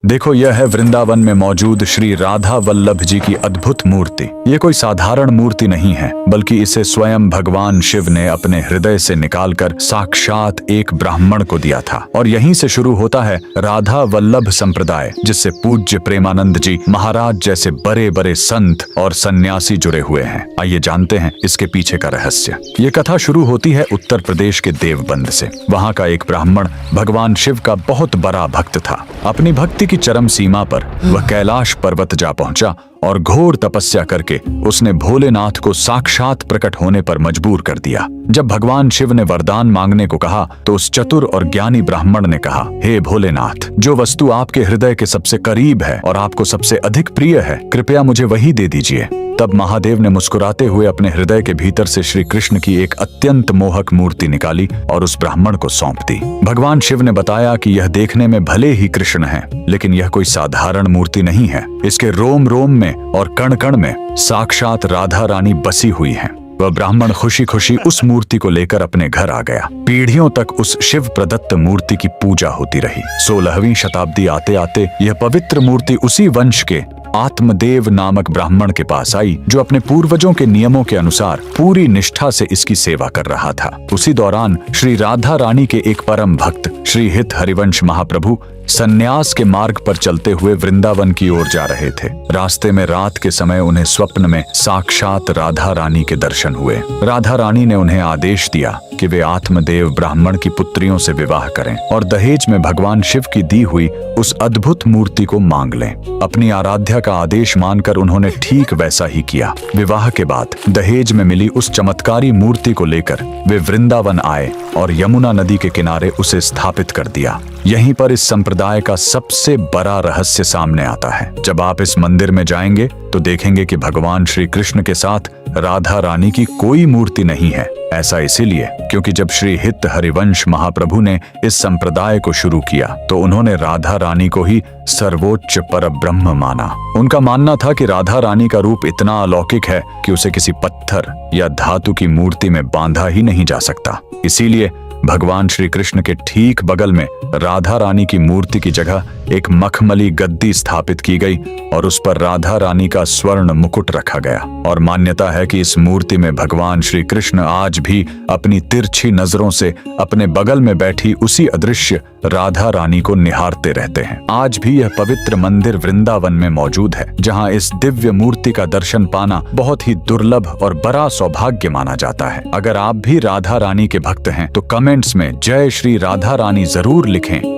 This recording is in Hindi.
देखो, यह है वृंदावन में मौजूद श्री राधा वल्लभ जी की अद्भुत मूर्ति। ये कोई साधारण मूर्ति नहीं है, बल्कि इसे स्वयं भगवान शिव ने अपने हृदय से निकालकर साक्षात एक ब्राह्मण को दिया था। और यहीं से शुरू होता है राधा वल्लभ संप्रदाय, जिससे पूज्य प्रेमानंद जी महाराज जैसे बड़े बड़े संत और सन्यासी जुड़े हुए हैं। आइए जानते हैं इसके पीछे का रहस्य। ये कथा शुरू होती है उत्तर प्रदेश के देवबंद से। वहाँ का एक ब्राह्मण भगवान शिव का बहुत बड़ा भक्त था। अपनी भक्ति की चरम सीमा पर वह कैलाश पर्वत जा पहुंचा और घोर तपस्या करके उसने भोलेनाथ को साक्षात प्रकट होने पर मजबूर कर दिया। जब भगवान शिव ने वरदान मांगने को कहा तो उस चतुर और ज्ञानी ब्राह्मण ने कहा, हे भोलेनाथ, जो वस्तु आपके हृदय के सबसे करीब है और आपको सबसे अधिक प्रिय है, कृपया मुझे वही दे दीजिए। तब महादेव ने मुस्कुराते हुए अपने हृदय के भीतर से श्री कृष्ण की एक अत्यंत मोहक मूर्ति निकाली और उस ब्राह्मण को सौंप दी। भगवान शिव ने बताया कि यह देखने में भले ही कृष्ण है, लेकिन यह कोई साधारण मूर्ति नहीं है। इसके रोम रोम में और कण कण में साक्षात राधा रानी बसी हुई है। वह ब्राह्मण खुशी खुशी उस मूर्ति को लेकर अपने घर आ गया। पीढ़ियों तक उस शिव प्रदत्त मूर्ति की पूजा होती रही। 16वीं शताब्दी आते आते यह पवित्र मूर्ति उसी वंश के आत्मदेव नामक ब्राह्मण के पास आई, जो अपने पूर्वजों के नियमों के अनुसार पूरी निष्ठा से इसकी सेवा कर रहा था। उसी दौरान श्री राधा रानी के एक परम भक्त श्री हित हरिवंश महाप्रभु सन्यास के मार्ग पर चलते हुए वृंदावन की ओर जा रहे थे। रास्ते में रात के समय उन्हें स्वप्न में साक्षात राधा रानी के दर्शन हुए। राधा रानी ने उन्हें आदेश दिया कि वे आत्मदेव ब्राह्मण की पुत्रियों से विवाह करें और दहेज में भगवान शिव की दी हुई उस अद्भुत मूर्ति को मांग लें। अपनी आराध्या का आदेश मानकर उन्होंने ठीक वैसा ही किया। विवाह के बाद दहेज में मिली उस चमत्कारी मूर्ति को लेकर वे वृंदावन आए और यमुना नदी के किनारे उसे स्थापित कर दिया। यहीं पर इस संप्रदाय का सबसे बड़ा रहस्य सामने आता है। जब आप इस मंदिर में जाएंगे तो देखेंगे कि भगवान श्री कृष्ण के साथ राधा रानी की कोई मूर्ति नहीं है। ऐसा इसीलिए क्योंकि जब श्री हित हरिवंश महाप्रभु ने इस संप्रदाय को शुरू किया तो उन्होंने राधा रानी को ही सर्वोच्च परब्रह्म माना। उनका मानना था कि राधा रानी का रूप इतना अलौकिक है कि उसे किसी पत्थर या धातु की मूर्ति में बांधा ही नहीं जा सकता। इसीलिए भगवान श्री कृष्ण के ठीक बगल में राधा रानी की मूर्ति की जगह एक मखमली गद्दी स्थापित की गई और उस पर राधा रानी का स्वर्ण मुकुट रखा गया। और मान्यता है कि इस मूर्ति में भगवान श्री कृष्ण आज भी अपनी तिरछी नजरों से अपने बगल में बैठी उसी अदृश्य राधा रानी को निहारते रहते हैं। आज भी यह पवित्र मंदिर वृंदावन में मौजूद है, जहां इस दिव्य मूर्ति का दर्शन पाना बहुत ही दुर्लभ और बड़ा सौभाग्य माना जाता है। अगर आप भी राधा रानी के भक्त हैं तो कमेंट्स में जय श्री राधा रानी जरूर लिखें।